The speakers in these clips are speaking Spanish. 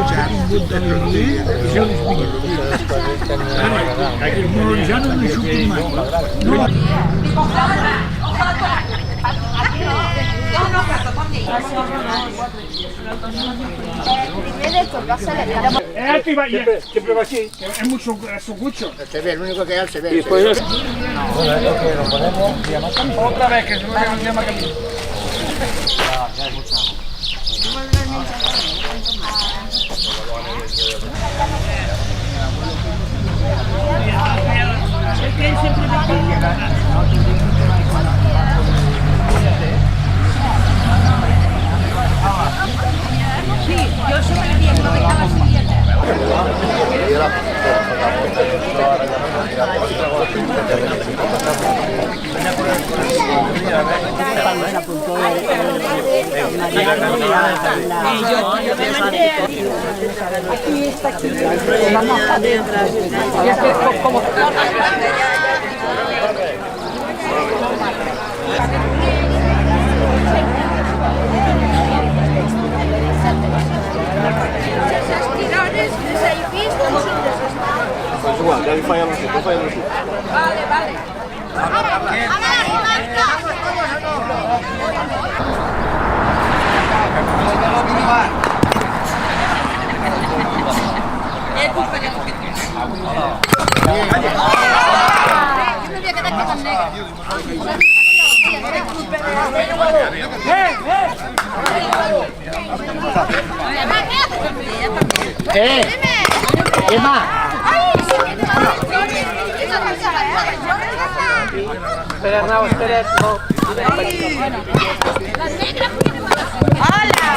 50 lì e siamo spinti. Il Morigiano non è più mai. Arriba ya, siempre va así, es mucho, es un mucho. Se ve, el único que hay se ve. Después Bueno, esto que lo ponemos y amatamos. otra vez que se lo llama camino. Ya hay mucha agua. Sí, yo siempre le dije que no me estaba siguiendo. Aquí está aquí. Vamos a adentro. Como Pues igual, ya falla los sitios, falla los sitios. Vale, vale. Emma. Espera, no, espera, no. ¡Hola!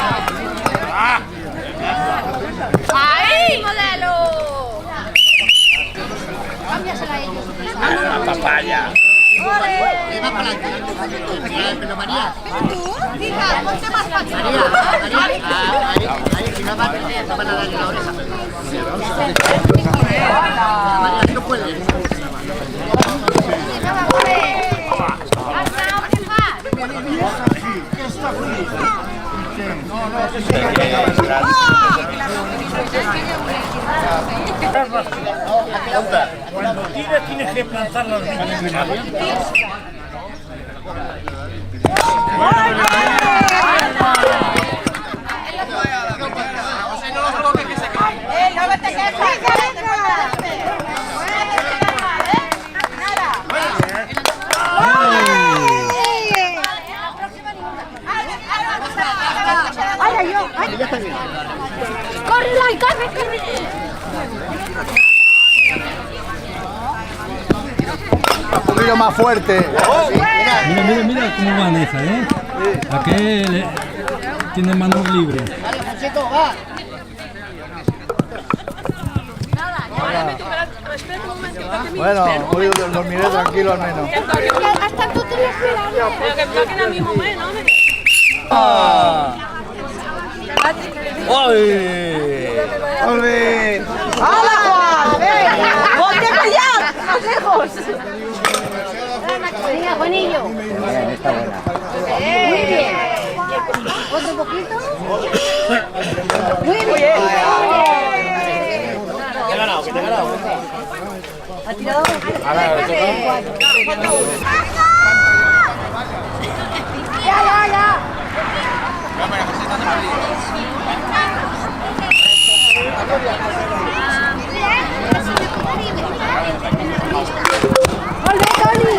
¡Ay, modelo! Cámbiasela a ellos. La papaya. Emma para adelante. Pero María. ¿Tú? Hija, ponte más fácil. Ahí, si no van a darle la oreja. María, no puede. Cuando tienes que plantar las viñas. ¡Corre, Lai, corre, corre! Un poquillo más fuerte. Mira cómo maneja, ¿eh? Aquel tiene manos libres. Bueno, hoy dormiré tranquilo al menos. Hasta tú te lo esperas. Pero que toquen a mi mujer, ¿no? ¡Ay! ¡Olé! ¡Hala, Juan! ¡Ponte allá! ¡Más lejos! Venga, Juanillo. Bien, está buena. Muy bien. ¿Otro poquito? Muy bien. Te he ganado, que te he ganado. ¿Ha tirado? Ya. ¡Olé, Tony!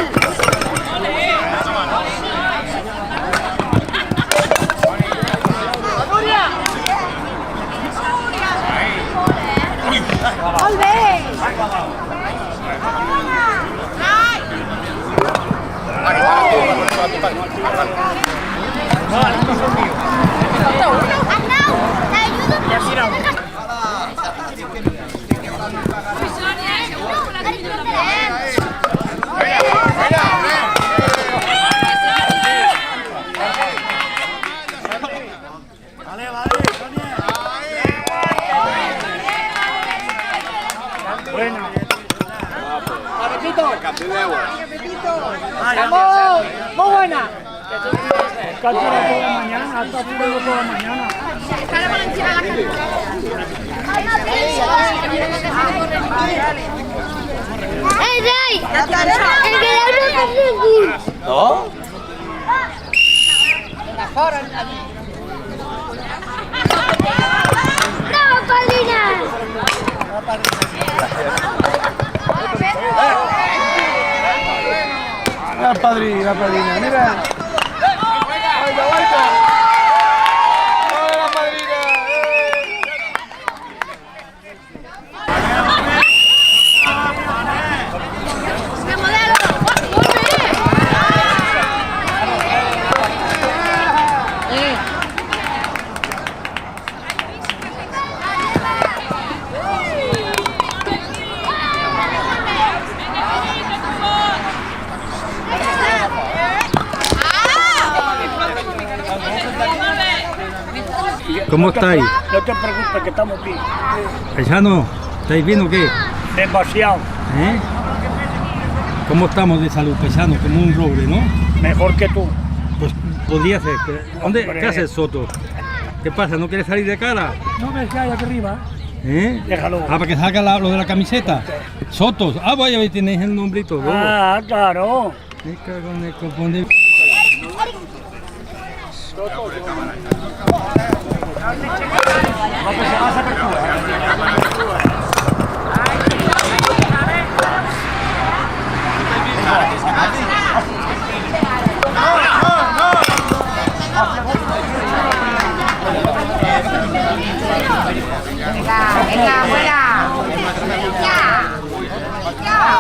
¡Vamos! ¡Muy buena! Calcula toda la mañana, hasta toda la mañana. Estaremos encima de la cantidad. ¿No? ¡Bravo, Paulina! La padrina, mira. ¡Vuelta, vuelta! ¡Ay, la padrina! ¿Cómo estáis? No te preocupes que estamos bien. Paisano, ¿estáis bien o qué? Demasiado. ¿Eh? ¿Cómo estamos de salud, paisano? Como un roble, ¿no? Mejor que tú. Pues podría ser. ¿Dónde? Hombre. ¿Qué haces, Soto? ¿Qué pasa? ¿No quieres salir de cara? No ves que hay aquí arriba. ¿Eh? Déjalo. Ah, para que salga lo de la camiseta. Sotos. Ah, vaya, ahí tenéis el nombrito. ¿No? Ah, claro. Me cago en el copón de... Venga, fuera. Ya. Ya.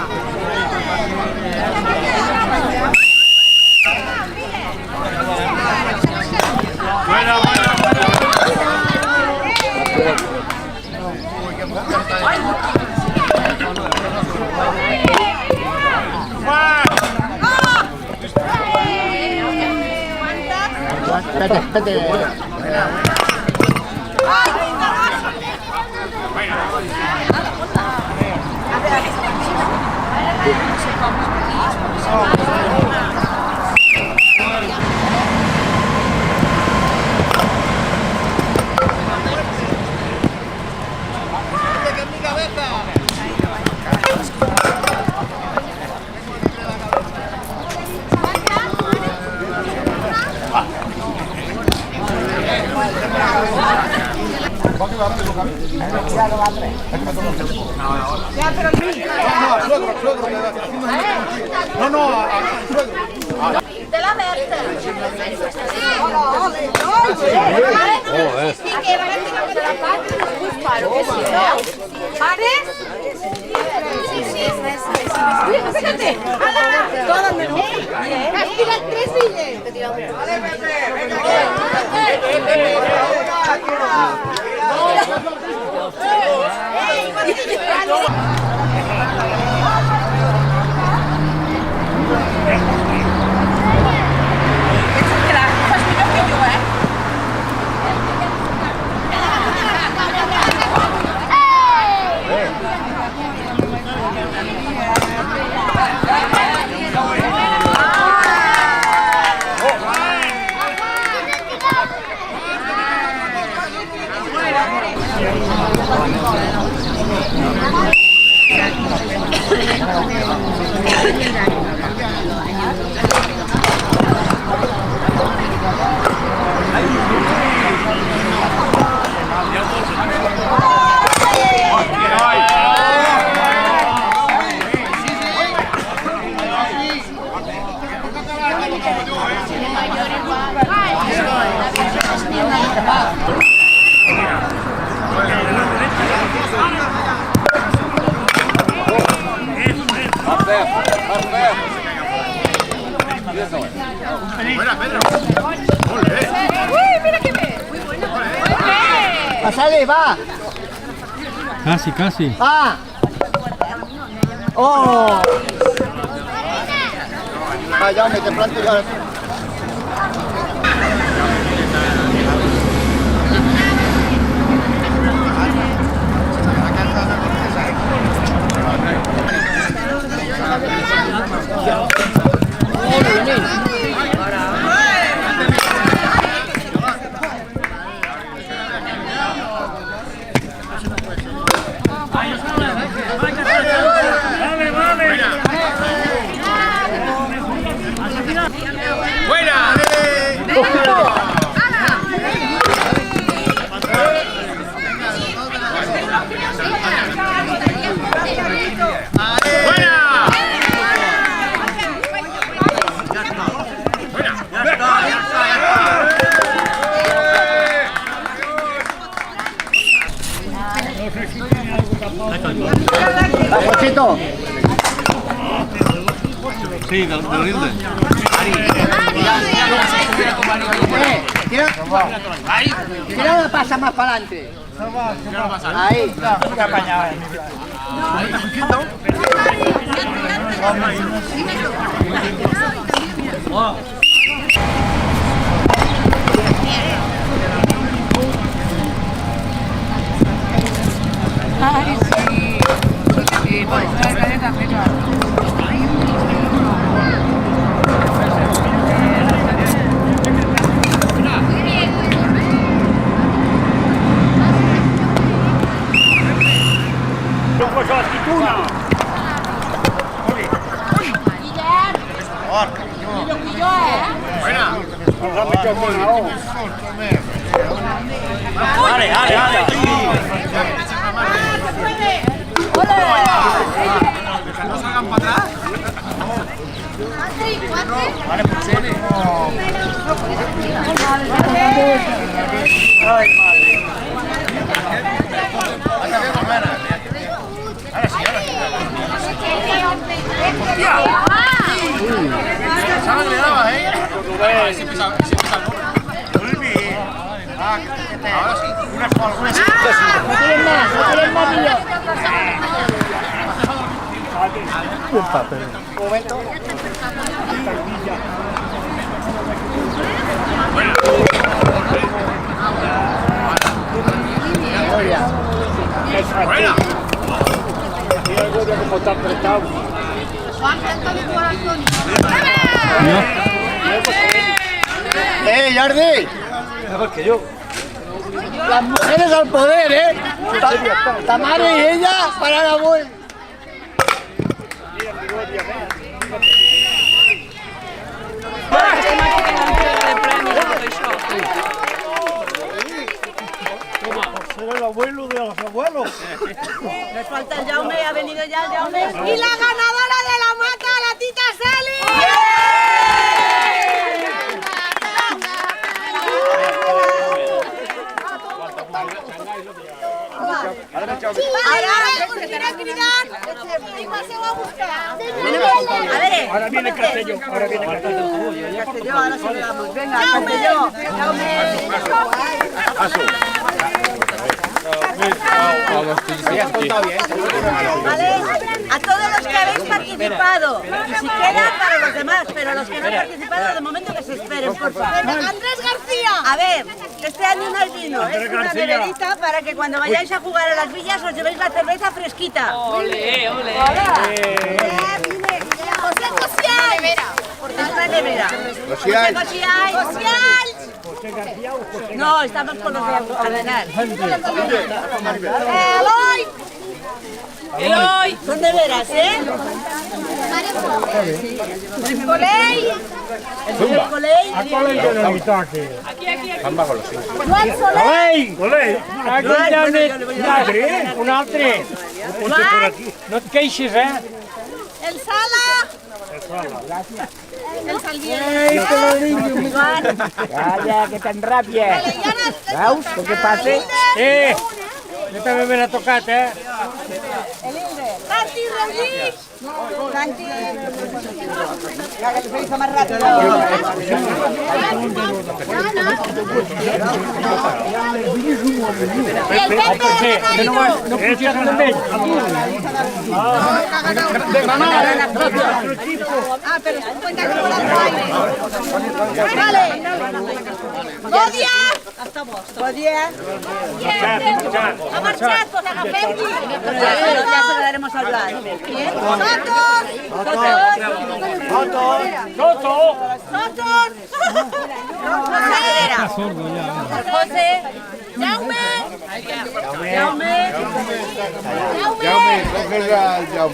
¡Pasale, va! Casi, casi. ¡Va! ¡Oh! Vaya, me te planto ya. Vale, vale. sé si tiene algo tapado. Papochito. Sí, del rinde. Tira la pasa más para adelante. Ahí. Jordi. Las mujeres al poder, Tamara y ella para la vuelta. Ser el abuelo de los abuelos. Nos falta el Jaume, ha venido ya el Jaume. Y la ganadora de la mata, la tita Sally. Ahora viene Castelló. Ahora viene Castelló. Castelló, ahora sí le damos. Venga, Castelló. ¿Vale? A todos los que habéis participado, y si queda para los demás, pero los que no han participado, de momento que se esperen, por favor. Andrés García. A ver, este año no es vino, es una neverita para que cuando vayáis a jugar a las villas os llevéis la cerveza fresquita. ¡Ole, ole! ¡José Cosial! Porque es una nevera. ¡José Cosial! No, estamos con los de Arenal. ¡Eloy! ¡Eloy! Son de veras, ¿eh? ¿El Coley? ¿El Coley? ¿A cuál es el invitaje? Aquí. Colei! Colei! Un altre! No et queixis, El Sala. El Salvier. Calla, que tan ràpia. Veus el que passa? Jo també me l'ha tocat, Santi Rodríguez. Santi. Que se hizo más rápido. Y el Pepe no puges amb ell. Ah, pero se cuenta como la trae. Vale. Godia. Godia. Ha marxat, pues agafem-li. Ya se lo daremos a hablar. Sotos. José. Jaume.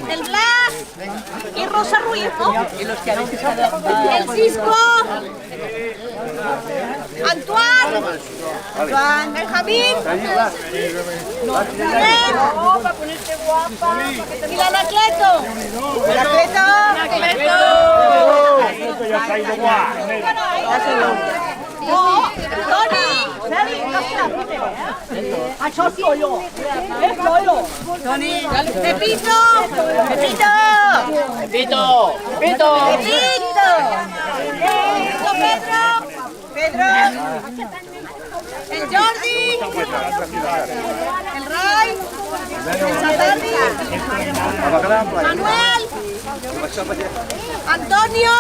El Blas. Y Rosa Ruiz, ¿no? Y los que habéis estado. El Cisco. Antoine. Benjamín. Para ponerte guapa. Y la Anacleto. Anacleto. Ya s'ha ido guà. No, Toni! Sally, no se la pide, Això és pollo. És pollo. Toni. Pepito! Pepito! Pepito, Pepito. Pepito! Pedro! Pedro! El Jordi! El Rai! El Satani! Manuel! Antonio!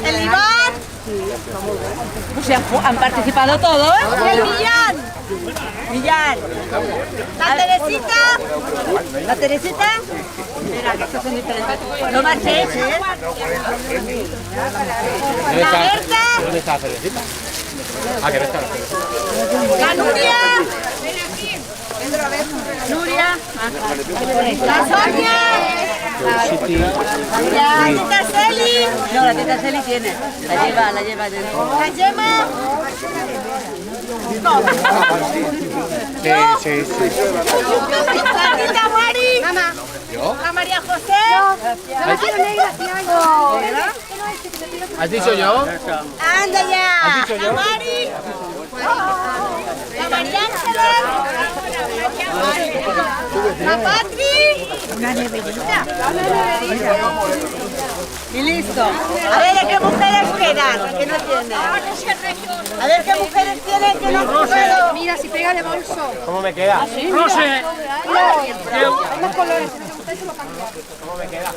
El Iván. O sea, han participado todos. El Millán. Millán. La Teresita. La Teresita. Mira, que estos son diferentes. No marchéis, ¿eh? La Berta. ¿Dónde está la cervecita? Ah, que no está la cervecita. La Nuria. Nuria. La Sonia. La tita Celi. No, la tita Celi tiene. La lleva dentro. La Gemma. Sí. La tita Mari. Mamá. La María José. No quiero negra, tío. ¿Has dicho yo? Anda ya. ¿Has dicho yo? La Mari. La María Ángeles. La Patri. Una neverita. Y listo. A ver, ¿de qué mujeres quedan? Que no tienen. A ver, ¿qué mujeres tienen que no puedo? Mira, si pega de bolso. ¿Cómo me queda? Rose, Hay más colores. ¿Cómo me queda?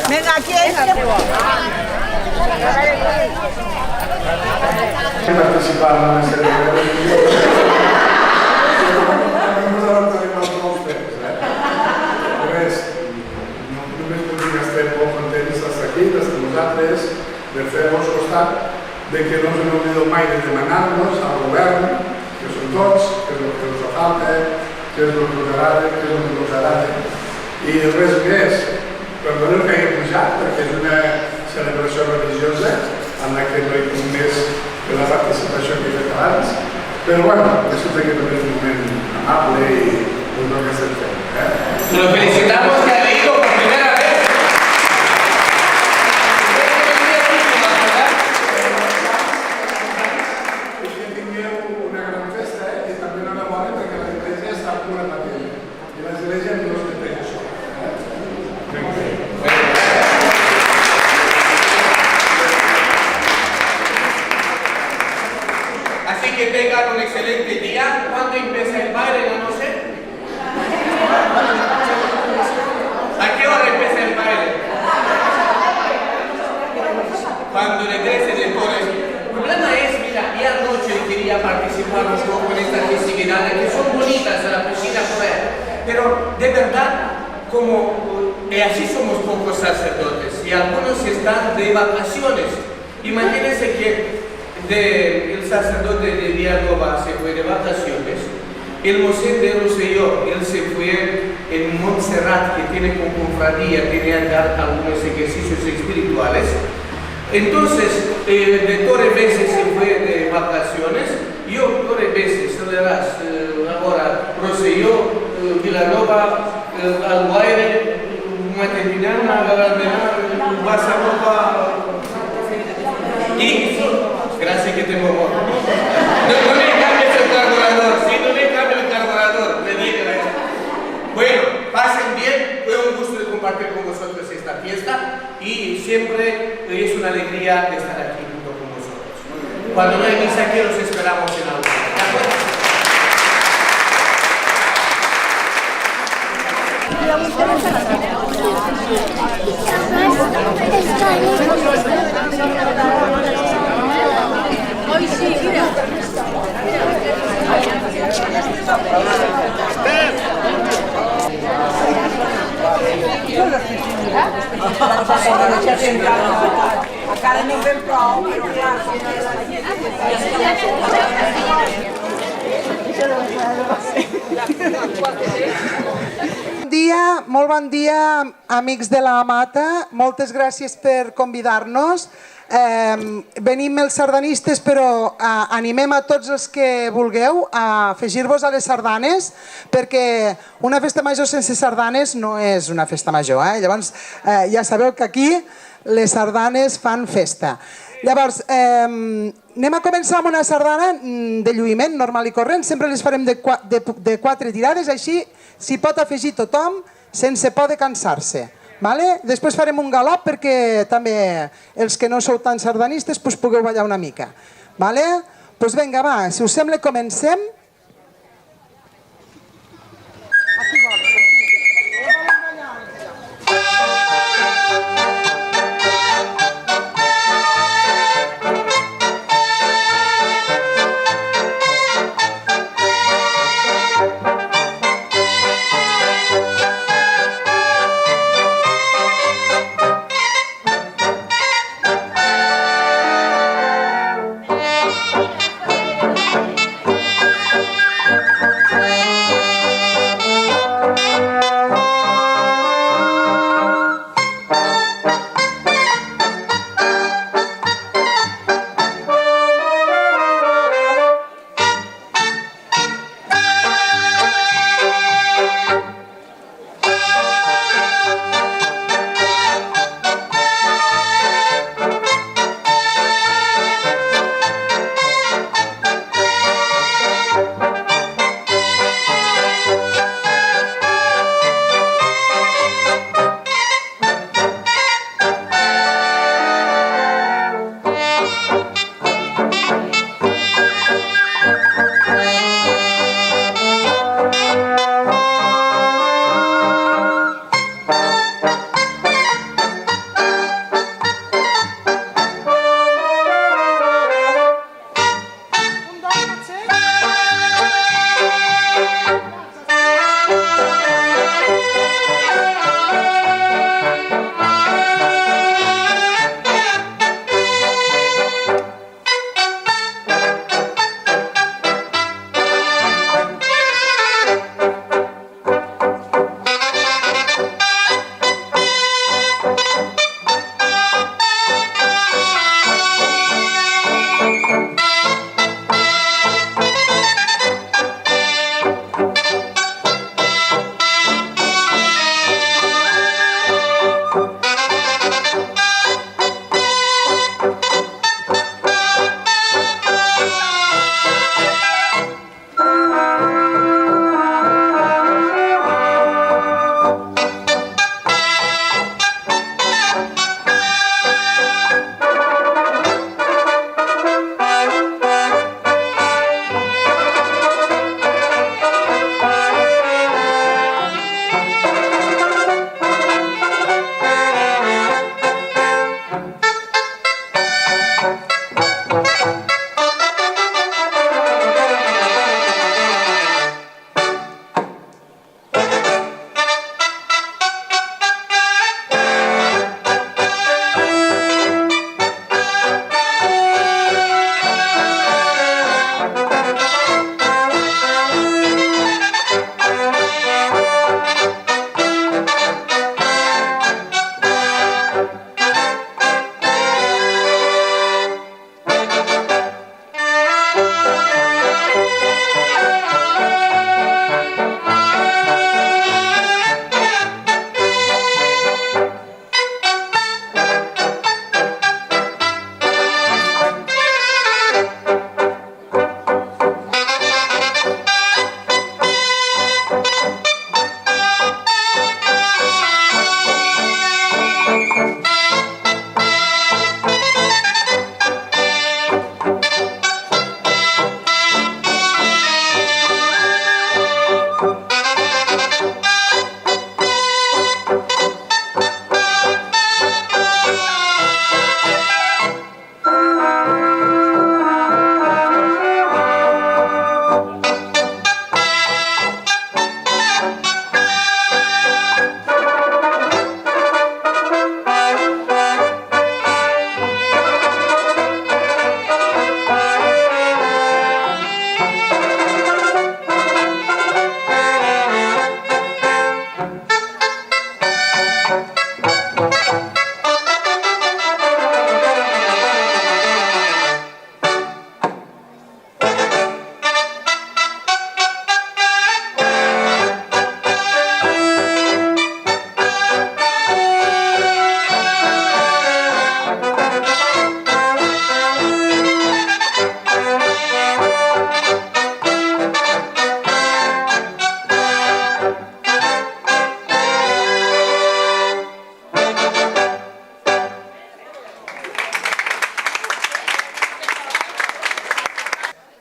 Venga, ¿quién? Parteciparono a essere estem molt contents d'estar aquí, d'estar nosaltres, de fer-vos costat, de que no us hem oblidat mai de demanar-nos al govern, que són tots, que és el que us falta, que és el que us agrada, que és el que us agrada. I res més, perdoneu que hagi pujat, perquè és una celebració religiosa en la que no hi tinc més de la participació que he fet abans, però bueno, resulta que també és un moment amable i és el que estem fent. Lo felicitamos que ha leído por primera vez. I que tingueu una gran festa i també enhorabona perquè l'església està en una matèria i l'església no es té això. Así que tengan un excelente día. ¿Cuándo empieza el baile en la noche? ¿A qué hora empieza el baile? Cuando regrese de Torres. El problema es, mira, y anoche quería participar un poco en estas festividades que son bonitas en la piscina por ahí. Pero de verdad, como así somos pocos sacerdotes y algunos están de vacaciones. Imagínense que el sacerdote de Villanova se fue de vacaciones, el Mosén de Rosselló, él se fue en Montserrat, que tiene con cofradía, tiene acá algunos ejercicios espirituales. Entonces, de Torre Veces se fue de vacaciones, yo Torre Veces, ahora Rosselló, Villanova, Alguaire, Matetinana, Basarropa, y gracias que tengo amor. No me cambies el carburador, si no me cambio el carburador, me digan. Bueno, pasen bien, fue un gusto de compartir con vosotros esta fiesta y siempre es una alegría de estar aquí junto con vosotros. Cuando no hay misa aquí, los esperamos en la aula. ¿De acuerdo? Hoy sí, mira. Encara no en fem prou, però clar, dia, amics de la Mata. Moltes gràcies per convidar-nos. Venim els sardanistes, però animem a tots els que vulgueu a afegir-vos a les sardanes, perquè una festa major sense sardanes no és una festa major. Llavors, ja sabeu que aquí les sardanes fan festa. Llavors, anem a començar amb una sardana de lluïment normal i corrent. Sempre les farem de 4 tirades, així s'hi pot afegir tothom sense por de cansar-se. Després farem un galop perquè també els que no sou tan sardanistes pugueu ballar una mica. Doncs vinga, va, si us sembla comencem.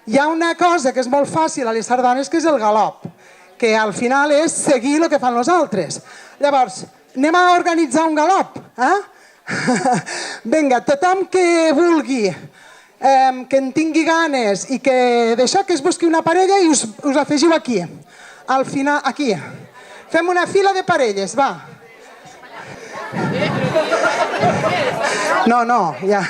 Hi ha una cosa que és molt fàcil a les sardanes, que és el galop, que al final és seguir el que fan els altres. Llavors, anem a organitzar un galop. Vinga, tothom que vulgui, que en tingui ganes i que d'això, que es busqui una parella i us afegiu aquí. Al final, aquí. Fem una fila de parelles, va. No, ja.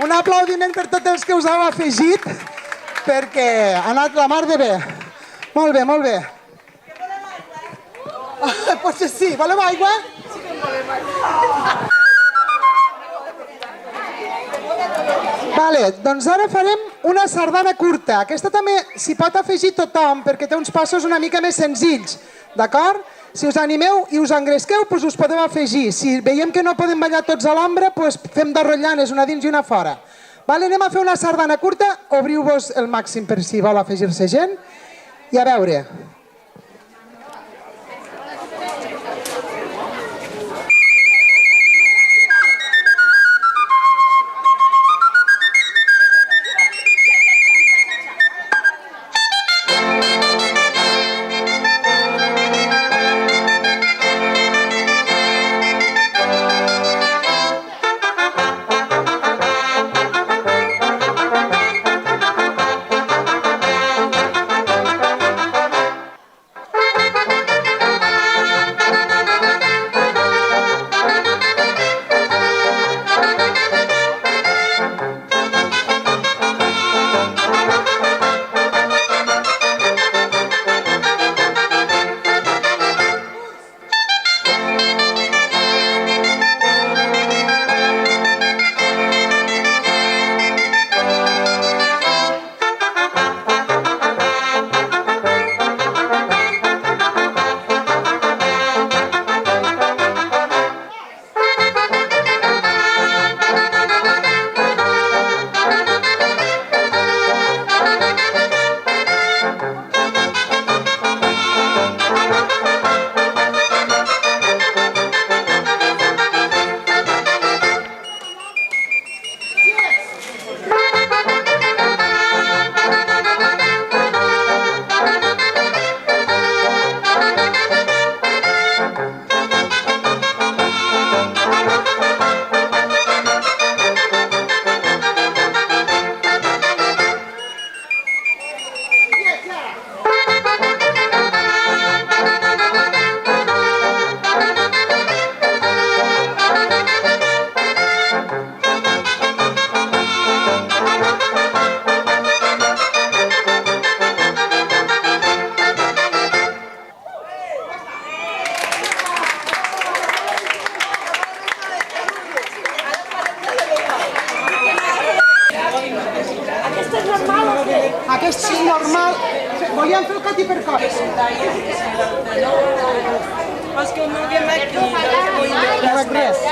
Un aplaudiment per tots els que us heu afegit, perquè ha anat la mar de bé. Molt bé, molt bé. Potser sí. Voleu aigua? Sí que volem aigua. Vale, doncs ara farem una sardana curta. Aquesta també s'hi pot afegir tothom perquè té uns passos una mica més senzills, d'acord? Si us animeu i us engresqueu, doncs us podeu afegir. Si veiem que no podem ballar tots a l'ombra, doncs fem dos rotllanes, una dins i una fora. Vale, anem a fer una sardana curta, obriu-vos el màxim per si vol afegir-se gent. I a veure...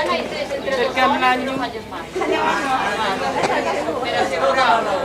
Perquè amb l'any no falles mai. Per assegurar-lo.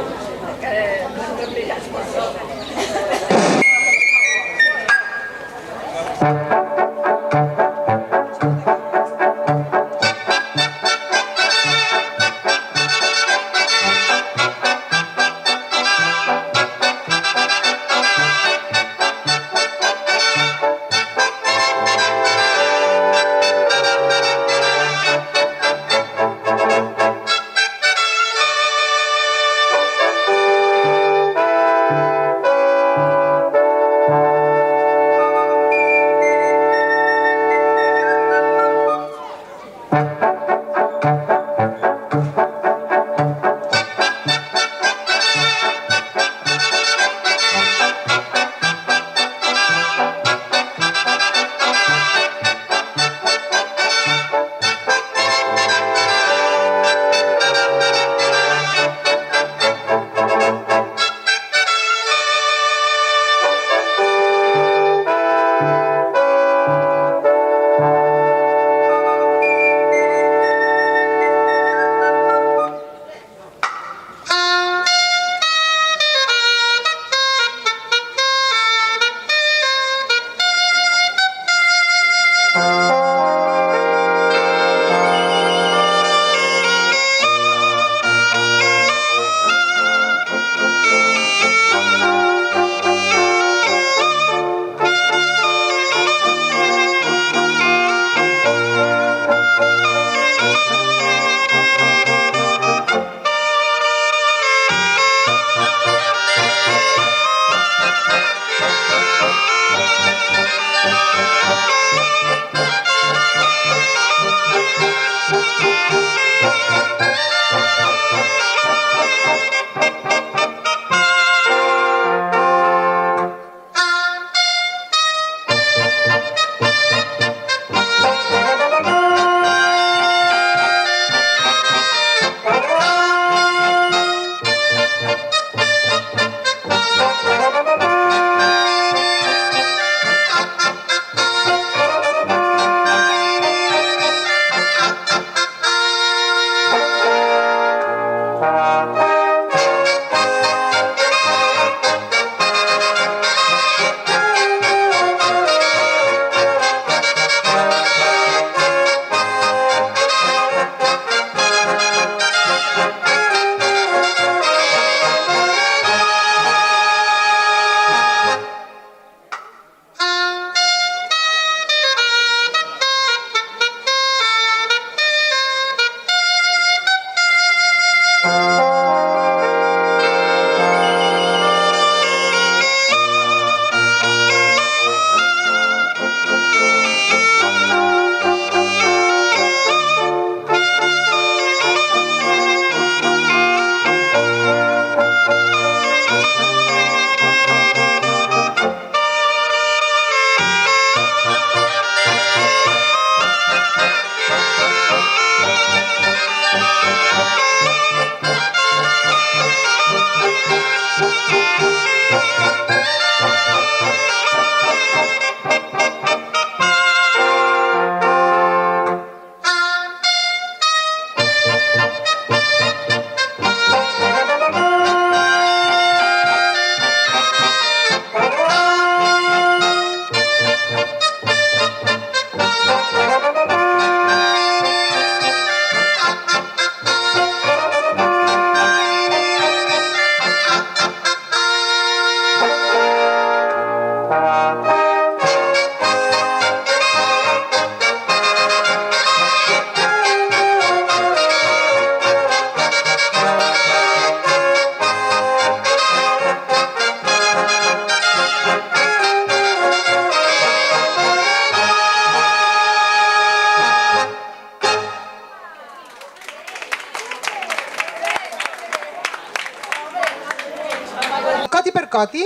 Coti per coti.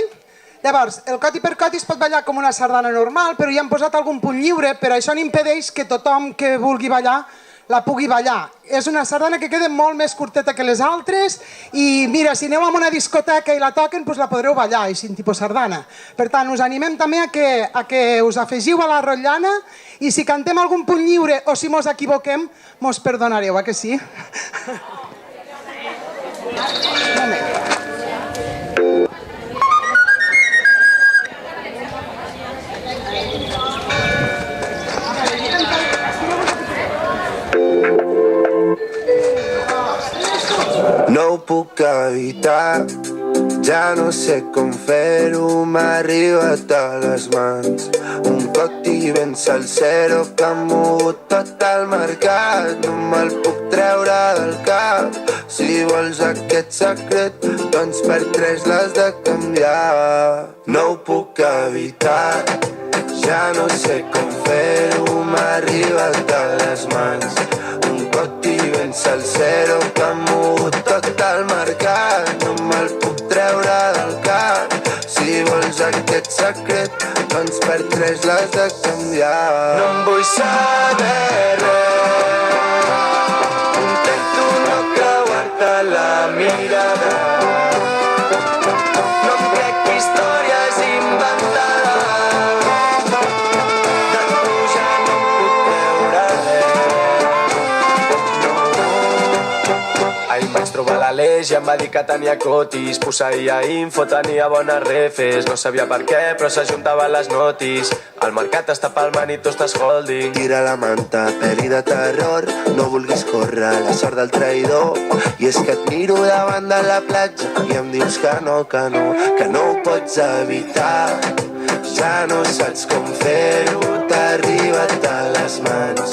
Llavors, el coti per coti es pot ballar com una sardana normal, però hi han posat algun punt lliure, però això no impedeix que tothom que vulgui ballar la pugui ballar. És una sardana que queda molt més curteta que les altres i mira, si aneu a una discoteca i la toquen, doncs la podreu ballar, així, tipus sardana. Per tant, us animem també a que us afegiu a la rotllana i si cantem algun punt lliure o si mos equivoquem, mos perdonareu, que sí? Un moment. No ho puc evitar, ja no sé com fer-ho, m'ha arribat a les mans. Un coti ben salsero que ha mogut tot el mercat, no me'l puc treure del cap. Si vols aquest secret, doncs per 3 l'has de canviar. No ho puc evitar, ja no sé com fer-ho, m'ha arribat a les mans. Un coti ben salsero que ha mogut tot el mercat, no me'l puc treure del cap. Si vols aquest secret, doncs per 3 l'has de canviar. No em vull saber res, intento no creuar-te la mirada. No em crec històries inventades, de tu ja no em puc creure res. Ahir em vaig trobar l'Aleix i em va dir que tenia cotis, posseïa info, tenia bones refes, no sabia per què però s'ajuntaven les notis. El mercat està palmant i tu estàs holding. Tira la manta, pel·li de terror, no vulguis córrer la sort del traïdor. I és que et miro davant de la platja i em dius que no ho pots evitar. Ja no saps com fer-ho, t'ha arribat a les mans.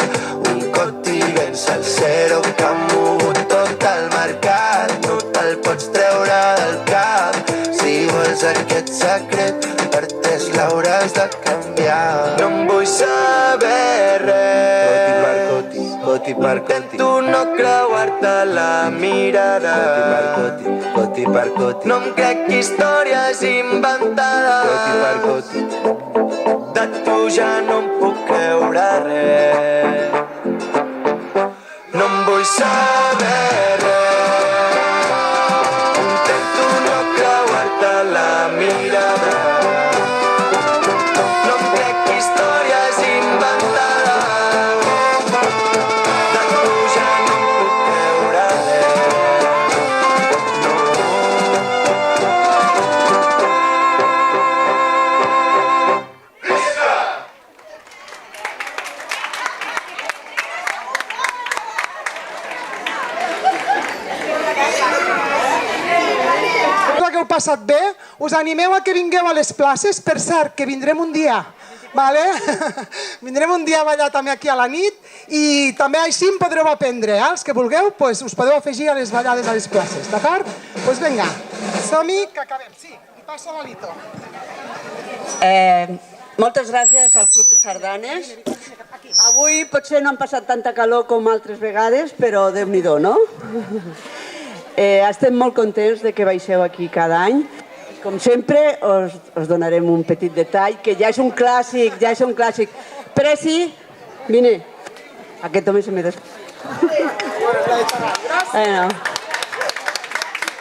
Un coti ben salsero que ha mogut tot el mercat, no te'l pots treure del cap. Si vols aquest secret, per 3 l'hauràs de canviar. No em vull saber res, coti per coti, intento no creuar-te la mirada. Coti per coti, no em crec històries inventades. Coti per coti, de tu ja no em puc creure res. No em vull saber res, intento no creuar-te la mirada. No em crec històries inventades, de tu ja no em puc creure res. Que heu passat bé, us animeu a que vingueu a les places, per cert, que vindrem un dia, vale? Vindrem un dia a ballar també aquí a la nit i també així en podreu aprendre, els que vulgueu, us podeu afegir a les ballades a les places, d'acord? Doncs vinga, som-hi que acabem, sí, i passa l'Alito. Moltes gràcies al Club de Sardanes. Avui potser no han passat tanta calor com altres vegades, però Déu-n'hi-do, no? Estem molt contents de que baixeu aquí cada any. Com sempre, us donarem un petit detall, que ja és un clàssic, Preci, vine. Aquest home se me des...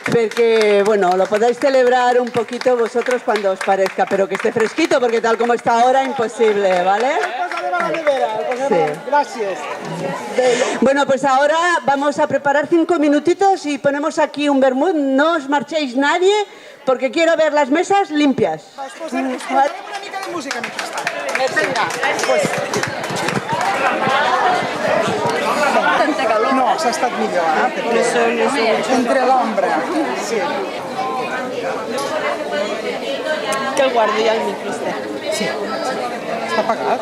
Porque, bueno, lo podéis celebrar un poquito vosotros cuando os parezca, pero que esté fresquito, porque tal como está ahora, imposible, ¿vale? Sí. Gracias. Bueno, pues ahora vamos a preparar 5 minutitos y ponemos aquí un vermut. No os marchéis nadie, porque quiero ver las mesas limpias. Posem una mica de música mentrestant. Tanta calor. No, s'ha estat millor, perquè entre l'ombra. Sí. Que el guardi al micro, Sí. Està apagat?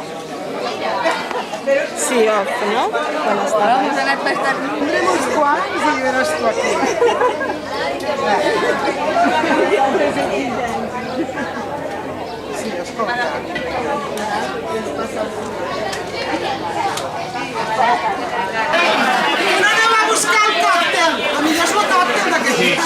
Sí, off, ¿no? Buenas tardes. Tindrem uns quants i veràs tu aquí. Sí, escolta. No anem a buscar el còctel. A mi és el còctel d'aquest.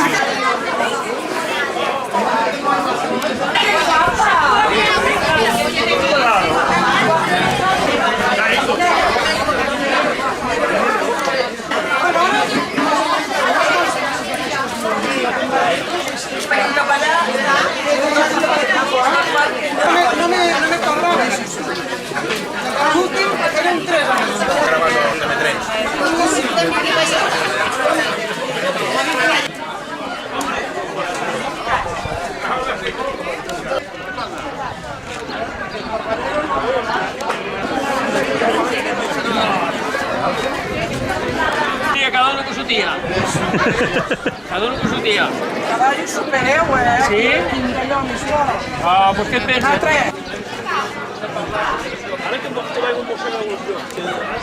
Cada uno con su tía. Cada uno con su tía. Caballo supereu, Sí? Tinc allò més fora. Ah, pues què et penses? Altre. Ara que em vaig un boxer de